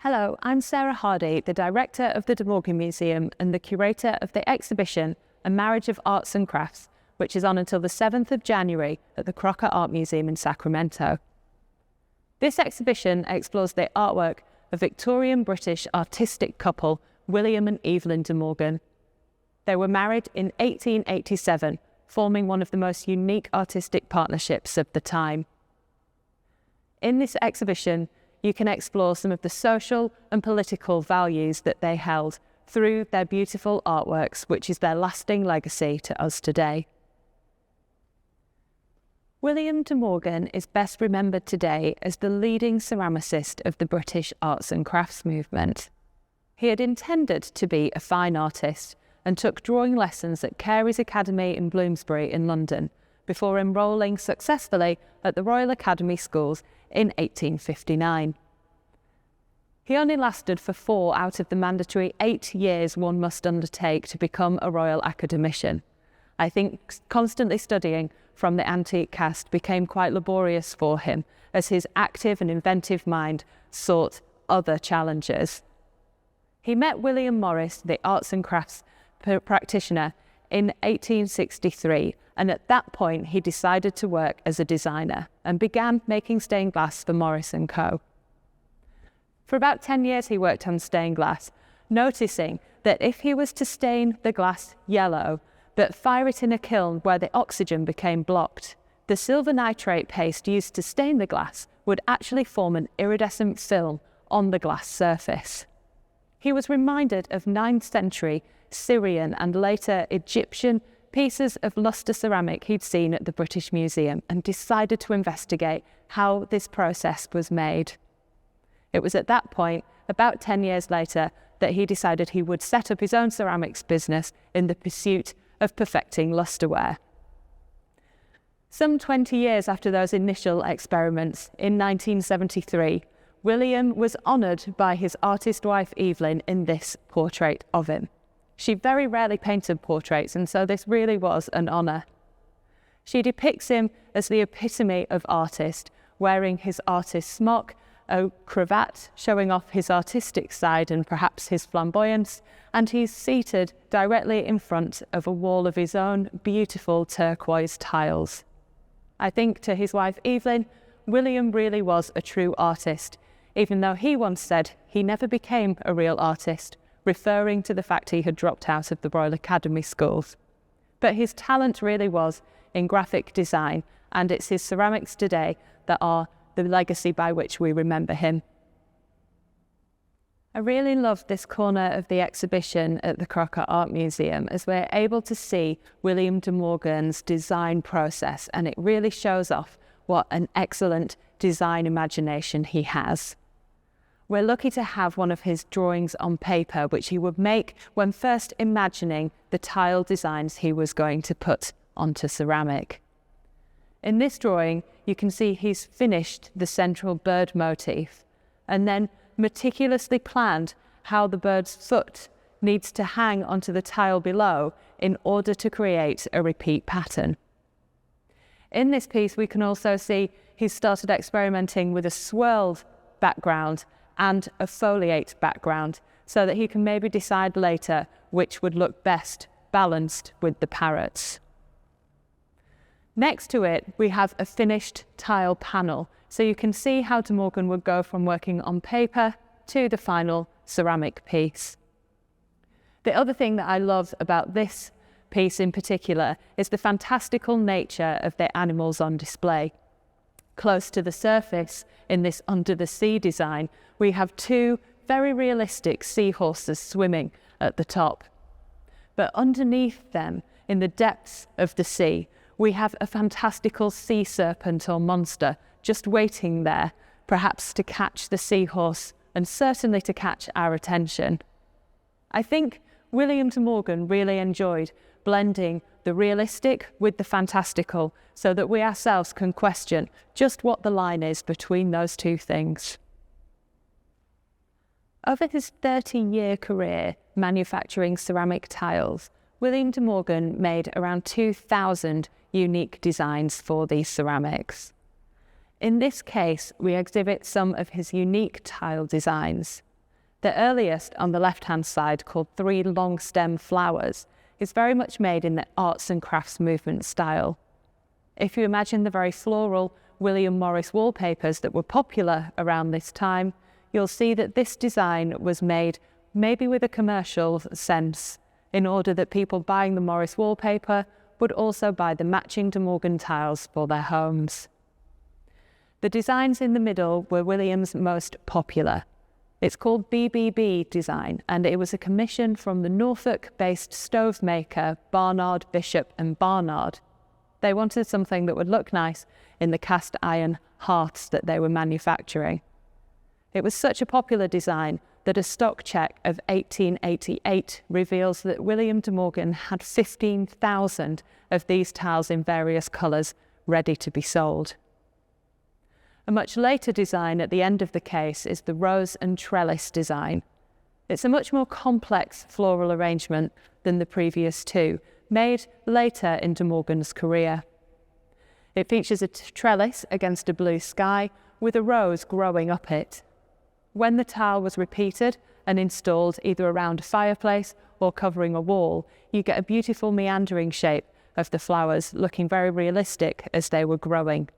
Hello, I'm Sarah Hardy, the Director of the De Morgan Museum and the Curator of the exhibition A Marriage of Arts and Crafts, which is on until the 7th of January at the Crocker Art Museum in Sacramento. This exhibition explores the artwork of Victorian British artistic couple William and Evelyn De Morgan. They were married in 1887, forming one of the most unique artistic partnerships of the time. In this exhibition, you can explore some of the social and political values that they held through their beautiful artworks, which is their lasting legacy to us today. William De Morgan is best remembered today as the leading ceramicist of the British arts and crafts movement. He had intended to be a fine artist and took drawing lessons at Carey's Academy in Bloomsbury in London, before enrolling successfully at the Royal Academy Schools in 1859. He only lasted for 4 out of the mandatory 8 years one must undertake to become a Royal Academician. I think constantly studying from the antique cast became quite laborious for him, as his active and inventive mind sought other challenges. He met William Morris, the arts and crafts practitioner, in 1863, and at that point he decided to work as a designer and began making stained glass for Morris & Co. For about 10 years he worked on stained glass, noticing that if he was to stain the glass yellow, but fire it in a kiln where the oxygen became blocked, the silver nitrate paste used to stain the glass would actually form an iridescent film on the glass surface. He was reminded of 9th century Syrian and later Egyptian pieces of luster ceramic he'd seen at the British Museum and decided to investigate how this process was made. It was at that point, about 10 years later, that he decided he would set up his own ceramics business in the pursuit of perfecting lusterware. Some 20 years after those initial experiments, in 1973, William was honoured by his artist wife Evelyn in this portrait of him. She very rarely painted portraits, and so this really was an honour. She depicts him as the epitome of artist, wearing his artist smock, a cravat showing off his artistic side and perhaps his flamboyance, and he's seated directly in front of a wall of his own beautiful turquoise tiles. I think to his wife Evelyn, William really was a true artist, even though he once said he never became a real artist, referring to the fact he had dropped out of the Royal Academy schools. But his talent really was in graphic design, and it's his ceramics today that are the legacy by which we remember him. I really love this corner of the exhibition at the Crocker Art Museum, as we're able to see William De Morgan's design process, and it really shows off what an excellent design imagination he has. We're lucky to have one of his drawings on paper, which he would make when first imagining the tile designs he was going to put onto ceramic. In this drawing, you can see he's finished the central bird motif and then meticulously planned how the bird's foot needs to hang onto the tile below in order to create a repeat pattern. In this piece, we can also see he's started experimenting with a swirled background and a foliate background, so that he can maybe decide later which would look best balanced with the parrots. Next to it, we have a finished tile panel, so you can see how De Morgan would go from working on paper to the final ceramic piece. The other thing that I love about this piece in particular is the fantastical nature of the animals on display. Close to the surface, in this under the sea design, we have 2 very realistic seahorses swimming at the top. But underneath them, in the depths of the sea, we have a fantastical sea serpent or monster just waiting there, perhaps to catch the seahorse and certainly to catch our attention. I think William De Morgan really enjoyed blending the realistic with the fantastical, so that we ourselves can question just what the line is between those two things. Over his 30-year career manufacturing ceramic tiles, William De Morgan made around 2,000 unique designs for these ceramics. In this case, we exhibit some of his unique tile designs. The earliest, on the left-hand side, called 3 long stem flowers, is very much made in the arts and crafts movement style. If you imagine the very floral William Morris wallpapers that were popular around this time, you'll see that this design was made maybe with a commercial sense, in order that people buying the Morris wallpaper would also buy the matching De Morgan tiles for their homes. The designs in the middle were William's most popular. It's called BBB design, and it was a commission from the Norfolk-based stove maker Barnard, Bishop and Barnard. They wanted something that would look nice in the cast iron hearths that they were manufacturing. It was such a popular design that a stock check of 1888 reveals that William De Morgan had 15,000 of these tiles in various colours ready to be sold. A much later design at the end of the case is the rose and trellis design. It's a much more complex floral arrangement than the previous two, made later in De Morgan's career. It features a trellis against a blue sky with a rose growing up it. When the tile was repeated and installed either around a fireplace or covering a wall, you get a beautiful meandering shape of the flowers, looking very realistic as they were growing.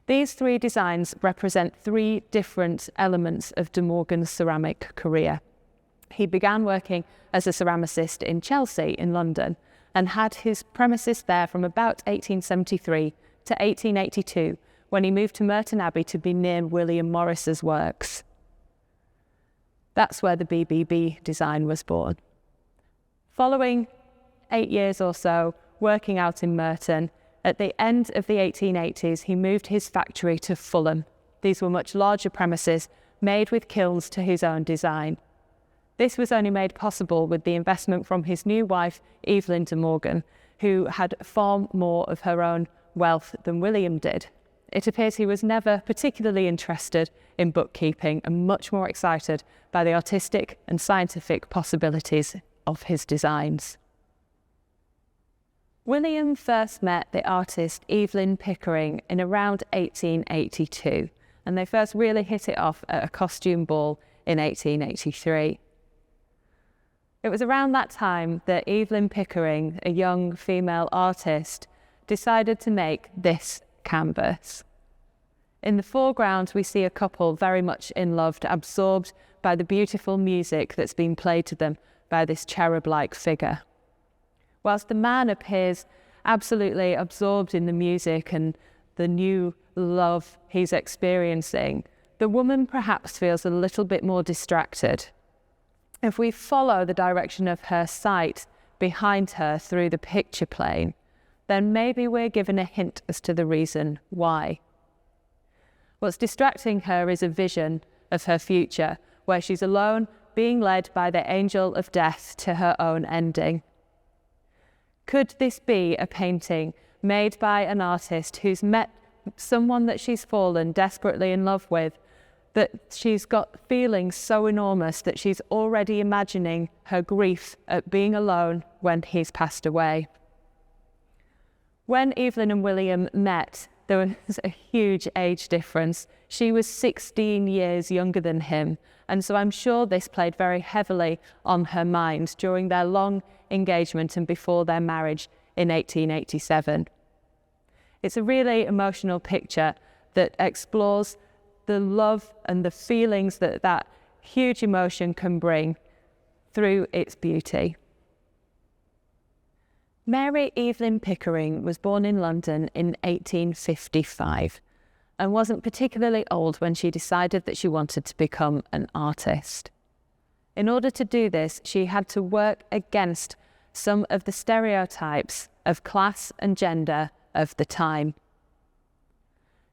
These 3 designs represent 3 different elements of De Morgan's ceramic career. He began working as a ceramicist in Chelsea in London and had his premises there from about 1873 to 1882, when he moved to Merton Abbey to be near William Morris's works. That's where the BBB design was born. Following 8 years or so working out in Merton, at the end of the 1880s, he moved his factory to Fulham. These were much larger premises, made with kilns to his own design. This was only made possible with the investment from his new wife, Evelyn De Morgan, who had far more of her own wealth than William did. It appears he was never particularly interested in bookkeeping and much more excited by the artistic and scientific possibilities of his designs. William first met the artist Evelyn Pickering in around 1882, and they first really hit it off at a costume ball in 1883. It was around that time that Evelyn Pickering, a young female artist, decided to make this canvas. In the foreground, we see a couple very much in love, absorbed by the beautiful music that's been played to them by this cherub-like figure. Whilst the man appears absolutely absorbed in the music and the new love he's experiencing, the woman perhaps feels a little bit more distracted. If we follow the direction of her sight behind her through the picture plane, then maybe we're given a hint as to the reason why. What's distracting her is a vision of her future, where she's alone, being led by the angel of death to her own ending. Could this be a painting made by an artist who's met someone that she's fallen desperately in love with, that she's got feelings so enormous that she's already imagining her grief at being alone when he's passed away? When Evelyn and William met, there was a huge age difference. She was 16 years younger than him, and so I'm sure this played very heavily on her mind during their long engagement and before their marriage in 1887. It's a really emotional picture that explores the love and the feelings that that huge emotion can bring through its beauty. Mary Evelyn Pickering was born in London in 1855 and wasn't particularly old when she decided that she wanted to become an artist. In order to do this, she had to work against some of the stereotypes of class and gender of the time.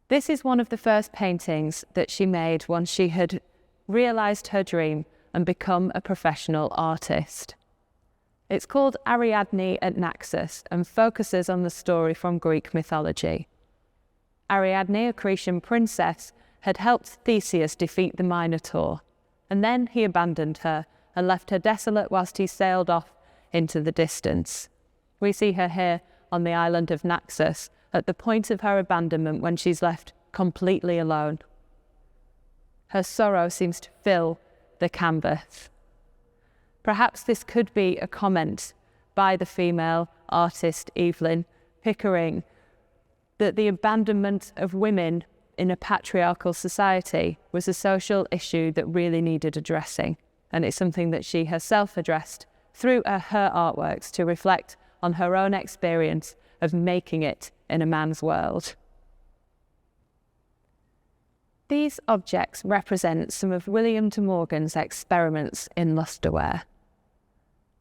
This is one of the first paintings that she made once she had realised her dream and become a professional artist. It's called Ariadne at Naxos and focuses on the story from Greek mythology. Ariadne, a Cretan princess, had helped Theseus defeat the Minotaur, and then he abandoned her and left her desolate whilst he sailed off into the distance. We see her here on the island of Naxos at the point of her abandonment when she's left completely alone. Her sorrow seems to fill the canvas. Perhaps this could be a comment by the female artist Evelyn Pickering that the abandonment of women in a patriarchal society was a social issue that really needed addressing, and it's something that she herself addressed through her artworks to reflect on her own experience of making it in a man's world. These objects represent some of William De Morgan's experiments in lusterware.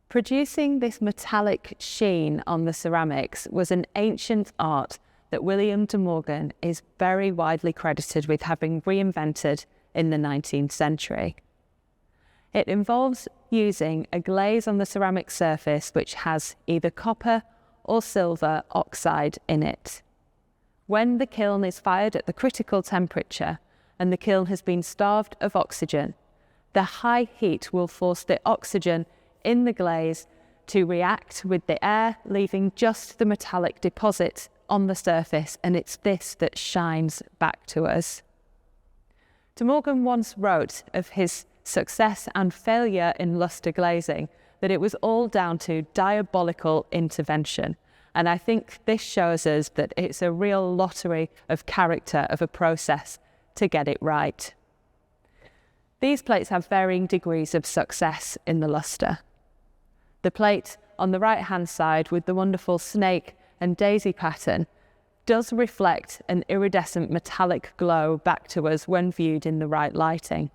Producing this metallic sheen on the ceramics was an ancient art that William De Morgan is very widely credited with having reinvented in the 19th century. It involves using a glaze on the ceramic surface which has either copper or silver oxide in it. When the kiln is fired at the critical temperature and the kiln has been starved of oxygen, the high heat will force the oxygen in the glaze to react with the air, leaving just the metallic deposit on the surface, and it's this that shines back to us. De Morgan once wrote of his success and failure in luster glazing that it was all down to diabolical intervention. And I think this shows us that it's a real lottery of character of a process to get it right. These plates have varying degrees of success in the luster. The plate on the right-hand side with the wonderful snake and daisy pattern does reflect an iridescent metallic glow back to us when viewed in the right lighting.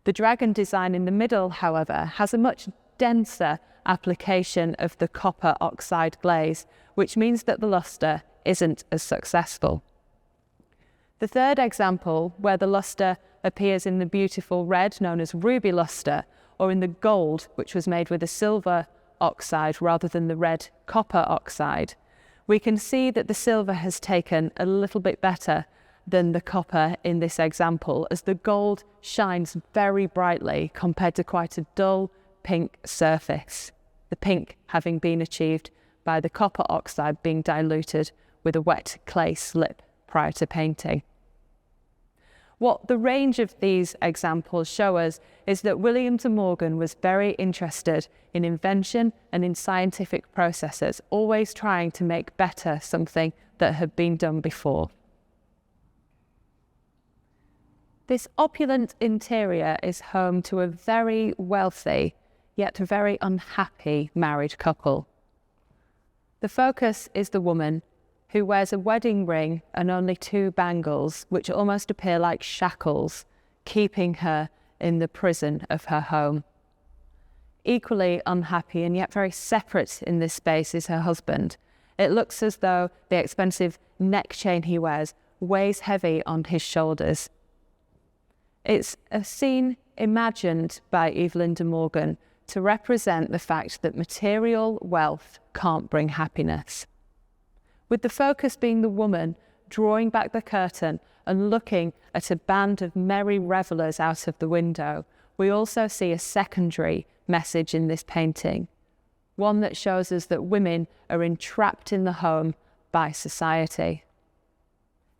The dragon design in the middle, however, has a much denser application of the copper oxide glaze, which means that the luster isn't as successful. The third example, where the luster appears in the beautiful red known as ruby luster, or in the gold, which was made with a silver oxide rather than the red copper oxide, we can see that the silver has taken a little bit better than the copper in this example, as the gold shines very brightly compared to quite a dull pink surface, the pink having been achieved by the copper oxide being diluted with a wet clay slip prior to painting. What the range of these examples show us is that William De Morgan was very interested in invention and in scientific processes, always trying to make better something that had been done before. This opulent interior is home to a very wealthy, yet very unhappy married couple. The focus is the woman, who wears a wedding ring and only 2 bangles, which almost appear like shackles, keeping her in the prison of her home. Equally unhappy and yet very separate in this space is her husband. It looks as though the expensive neck chain he wears weighs heavy on his shoulders. It's a scene imagined by Evelyn De Morgan to represent the fact that material wealth can't bring happiness. With the focus being the woman drawing back the curtain and looking at a band of merry revellers out of the window, we also see a secondary message in this painting, one that shows us that women are entrapped in the home by society.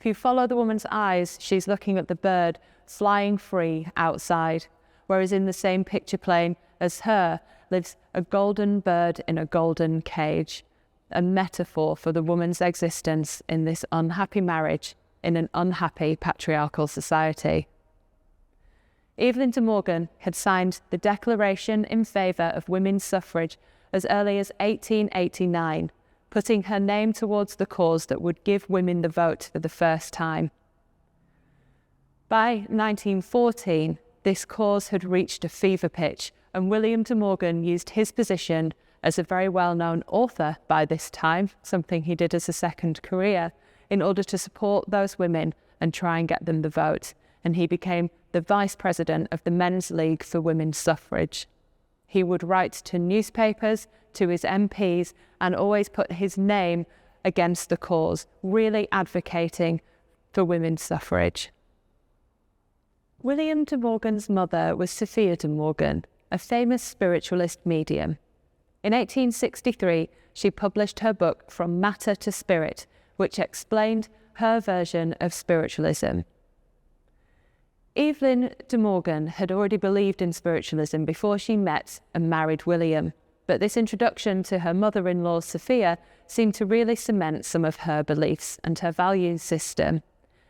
If you follow the woman's eyes, she's looking at the bird flying free outside, whereas in the same picture plane as her lives a golden bird in a golden cage, a metaphor for the woman's existence in this unhappy marriage in an unhappy patriarchal society. Evelyn De Morgan had signed the Declaration in favour of women's suffrage as early as 1889, putting her name towards the cause that would give women the vote for the first time. By 1914, this cause had reached a fever pitch, and William De Morgan used his position as a very well-known author by this time, something he did as a second career, in order to support those women and try and get them the vote. And he became the vice president of the Men's League for Women's Suffrage. He would write to newspapers, to his MPs, and always put his name against the cause, really advocating for women's suffrage. William De Morgan's mother was Sophia De Morgan, a famous spiritualist medium. In 1863, she published her book From Matter to Spirit, which explained her version of spiritualism. Evelyn De Morgan had already believed in spiritualism before she met and married William, but this introduction to her mother-in-law Sophia seemed to really cement some of her beliefs and her value system.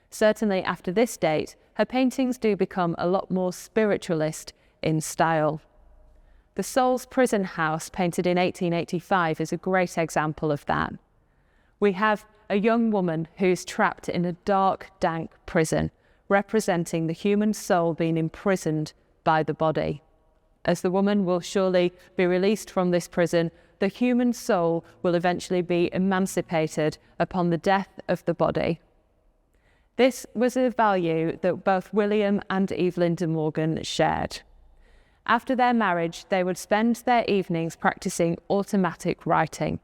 Certainly after this date, her paintings do become a lot more spiritualist in style. The Soul's Prison House, painted in 1885, is a great example of that. We have a young woman who's trapped in a dark, dank prison, representing the human soul being imprisoned by the body. As the woman will surely be released from this prison, the human soul will eventually be emancipated upon the death of the body. This was a value that both William and Evelyn De Morgan shared. After their marriage, they would spend their evenings practicing automatic writing.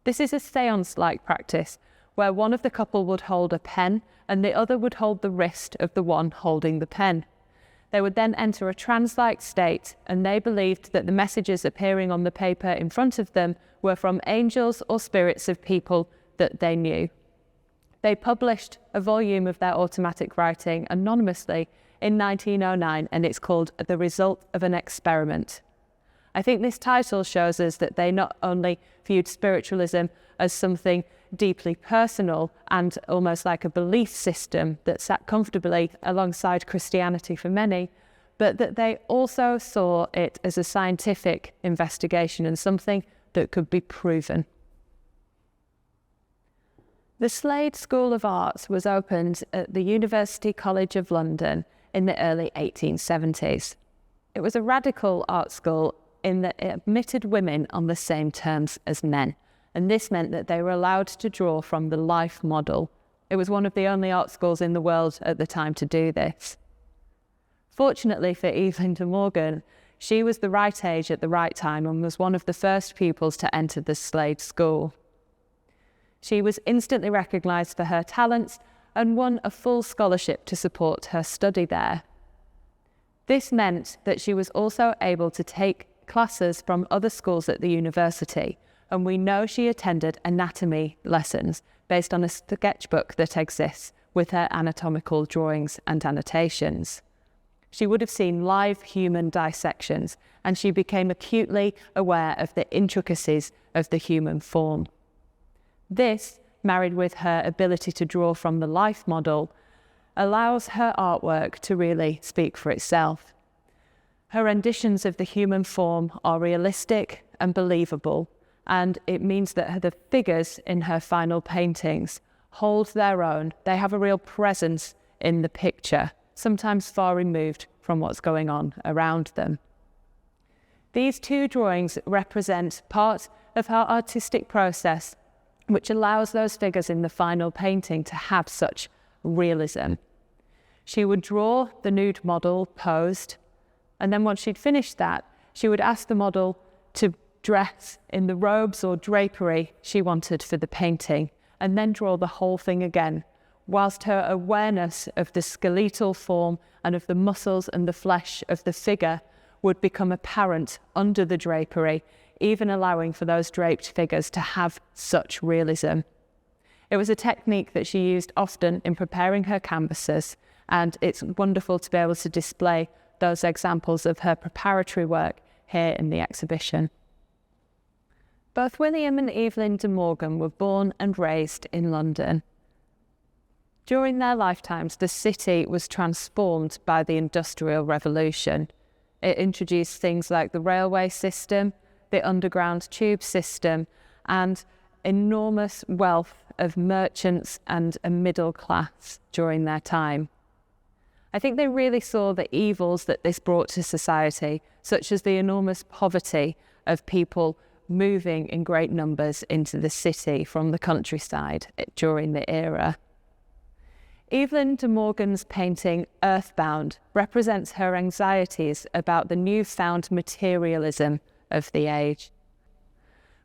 This is a séance-like practice where one of the couple would hold a pen and the other would hold the wrist of the one holding the pen. They would then enter a trance-like state, and they believed that the messages appearing on the paper in front of them were from angels or spirits of people that they knew. They published a volume of their automatic writing anonymously in 1909, and it's called The Result of an Experiment. I think this title shows us that they not only viewed spiritualism as something deeply personal and almost like a belief system that sat comfortably alongside Christianity for many, but that they also saw it as a scientific investigation and something that could be proven. The Slade School of Arts was opened at the University College of London in the early 1870s. It was a radical art school in that it admitted women on the same terms as men, and this meant that they were allowed to draw from the life model. It was one of the only art schools in the world at the time to do this. Fortunately for Evelyn De Morgan, she was the right age at the right time and was one of the first pupils to enter the Slade School. She was instantly recognised for her talents and won a full scholarship to support her study there. This meant that she was also able to take classes from other schools at the university, and we know she attended anatomy lessons based on a sketchbook that exists with her anatomical drawings and annotations. She would have seen live human dissections, and she became acutely aware of the intricacies of the human form. This, married with her ability to draw from the life model, allows her artwork to really speak for itself. Her renditions of the human form are realistic and believable, and it means that the figures in her final paintings hold their own. They have a real presence in the picture, sometimes far removed from what's going on around them. These two drawings represent part of her artistic process, which allows those figures in the final painting to have such realism. She would draw the nude model posed, and then once she'd finished that, she would ask the model to dress in the robes or drapery she wanted for the painting, and then draw the whole thing again, whilst her awareness of the skeletal form and of the muscles and the flesh of the figure would become apparent under the drapery, even allowing for those draped figures to have such realism. It was a technique that she used often in preparing her canvases, and it's wonderful to be able to display those examples of her preparatory work here in the exhibition. Both William and Evelyn De Morgan were born and raised in London. During their lifetimes, the city was transformed by the Industrial Revolution. It introduced things like the railway system, the underground tube system, and enormous wealth of merchants and a middle class during their time. I think they really saw the evils that this brought to society, such as the enormous poverty of people moving in great numbers into the city from the countryside during the era. Evelyn De Morgan's painting Earthbound represents her anxieties about the newfound materialism of the age.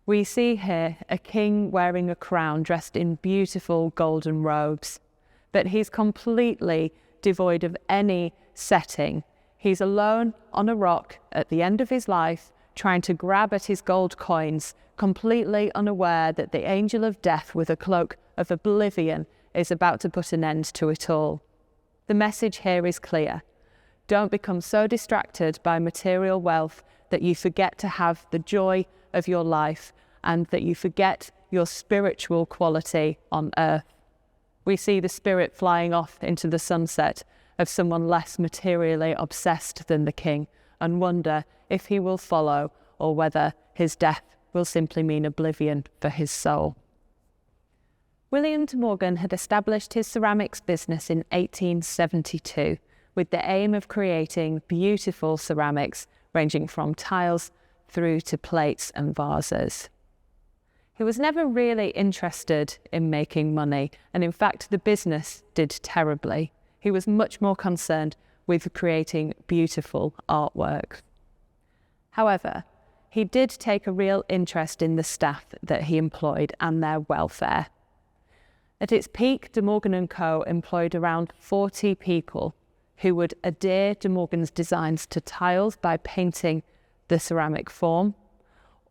We see here a king wearing a crown dressed in beautiful golden robes, but he's completely devoid of any setting. He's alone on a rock at the end of his life, trying to grab at his gold coins, completely unaware that the angel of death with a cloak of oblivion is about to put an end to it all. The message here is clear. Don't become so distracted by material wealth that you forget to have the joy of your life and that you forget your spiritual quality on earth. We see the spirit flying off into the sunset of someone less materially obsessed than the king and wonder if he will follow or whether his death will simply mean oblivion for his soul. William De Morgan had established his ceramics business in 1872 with the aim of creating beautiful ceramics ranging from tiles through to plates and vases. He was never really interested in making money, and in fact the business did terribly. He was much more concerned with creating beautiful artwork. However, he did take a real interest in the staff that he employed and their welfare. At its peak, De Morgan & Co. employed around 40 people who would adhere De Morgan's designs to tiles by painting the ceramic form,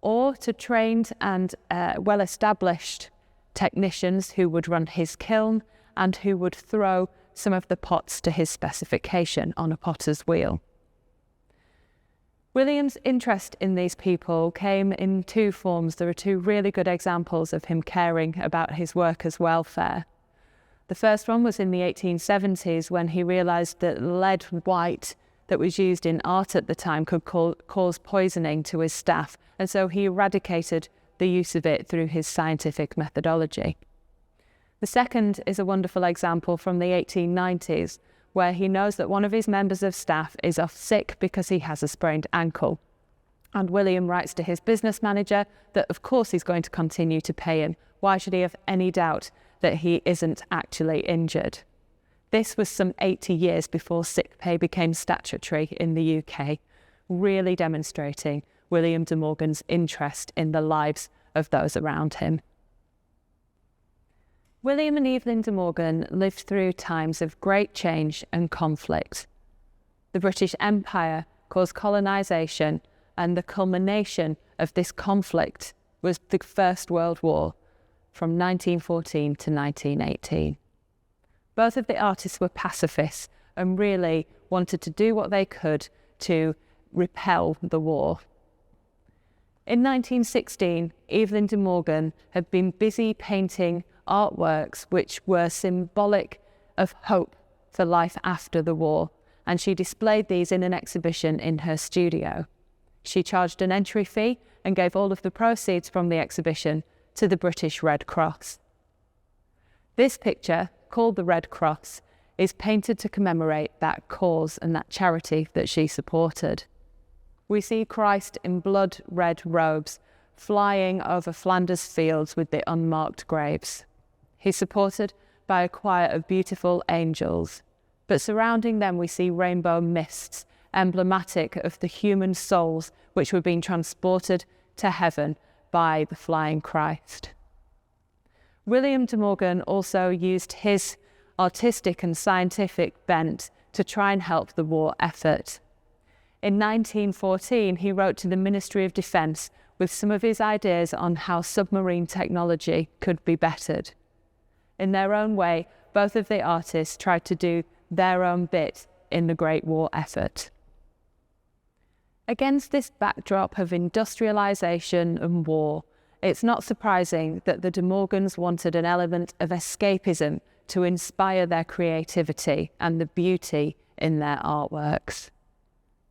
or to trained and well-established technicians who would run his kiln and who would throw some of the pots to his specification on a potter's wheel. William's interest in these people came in two forms. There are two really good examples of him caring about his workers' welfare. The first one was in the 1870s when he realised that lead white that was used in art at the time could cause poisoning to his staff, and so he eradicated the use of it through his scientific methodology. The second is a wonderful example from the 1890s, where he knows that one of his members of staff is off sick because he has a sprained ankle. And William writes to his business manager that of course he's going to continue to pay him. Why should he have any doubt that he isn't actually injured? This was some 80 years before sick pay became statutory in the UK, really demonstrating William De Morgan's interest in the lives of those around him. William and Evelyn De Morgan lived through times of great change and conflict. The British Empire caused colonisation, and the culmination of this conflict was the First World War from 1914 to 1918. Both of the artists were pacifists and really wanted to do what they could to repel the war. In 1916, Evelyn De Morgan had been busy painting artworks which were symbolic of hope for life after the war, and she displayed these in an exhibition in her studio. She charged an entry fee and gave all of the proceeds from the exhibition to the British Red Cross. This picture, called the Red Cross, is painted to commemorate that cause and that charity that she supported. We see Christ in blood-red robes flying over Flanders fields with the unmarked graves. He's supported by a choir of beautiful angels, but surrounding them we see rainbow mists, emblematic of the human souls which were being transported to heaven by the flying Christ. William De Morgan also used his artistic and scientific bent to try and help the war effort. In 1914, he wrote to the Ministry of Defence with some of his ideas on how submarine technology could be bettered. In their own way, both of the artists tried to do their own bit in the Great War effort. Against this backdrop of industrialisation and war, it's not surprising that the De Morgans wanted an element of escapism to inspire their creativity and the beauty in their artworks.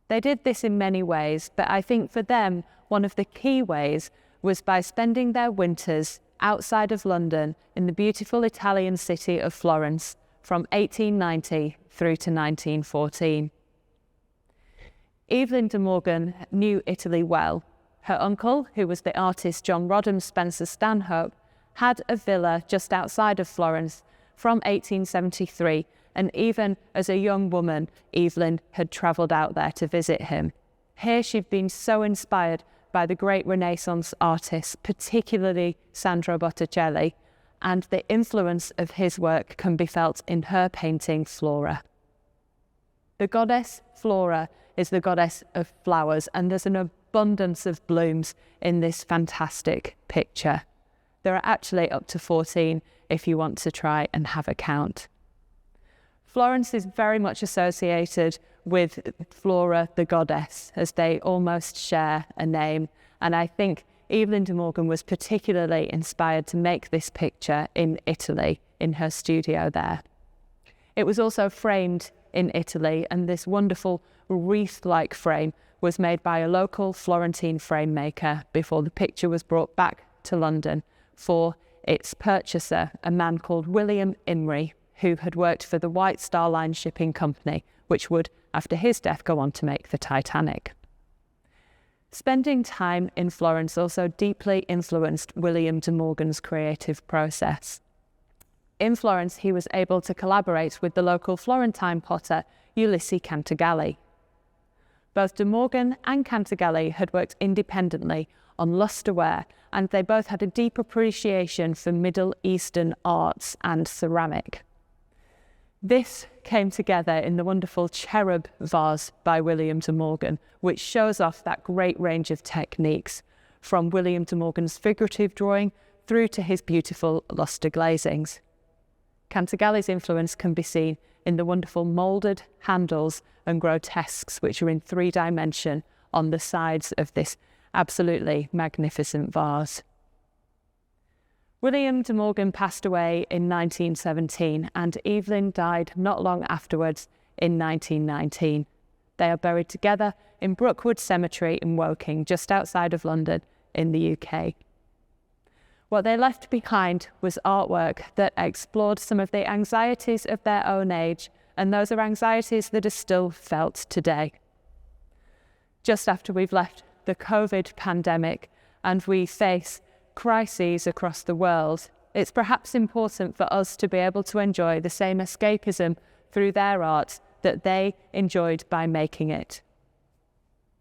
They did this in many ways, but I think for them, one of the key ways was by spending their winters outside of London in the beautiful Italian city of Florence from 1890 through to 1914. Evelyn De Morgan knew Italy well. Her uncle, who was the artist John Rodham Spencer Stanhope, had a villa just outside of Florence from 1873, and even as a young woman, Evelyn had travelled out there to visit him. Here she'd been so inspired by the great Renaissance artists, particularly Sandro Botticelli, and the influence of his work can be felt in her painting Flora. The goddess Flora is the goddess of flowers, and there's an abundance of blooms in this fantastic picture. There are actually up to 14 if you want to try and have a count. Florence is very much associated with Flora, the goddess, as they almost share a name. And I think Evelyn De Morgan was particularly inspired to make this picture in Italy, in her studio there. It was also framed in Italy, and this wonderful wreath-like frame was made by a local Florentine frame maker before the picture was brought back to London for its purchaser, a man called William Imrie, who had worked for the White Star Line shipping company, which would, after his death, go on to make the Titanic. Spending time in Florence also deeply influenced William De Morgan's creative process. In Florence, he was able to collaborate with the local Florentine potter, Ulysses Cantagalli. Both De Morgan and Cantagalli had worked independently on lusterware, and they both had a deep appreciation for Middle Eastern arts and ceramic. This came together in the wonderful cherub vase by William De Morgan, which shows off that great range of techniques, from William De Morgan's figurative drawing through to his beautiful luster glazings. Cantagalli's influence can be seen in the wonderful moulded handles and grotesques which are in 3D on the sides of this absolutely magnificent vase. William De Morgan passed away in 1917 and Evelyn died not long afterwards in 1919. They are buried together in Brookwood Cemetery in Woking, just outside of London in the UK. What they left behind was artwork that explored some of the anxieties of their own age, and those are anxieties that are still felt today. Just after we've left the COVID pandemic and we face crises across the world, it's perhaps important for us to be able to enjoy the same escapism through their art that they enjoyed by making it.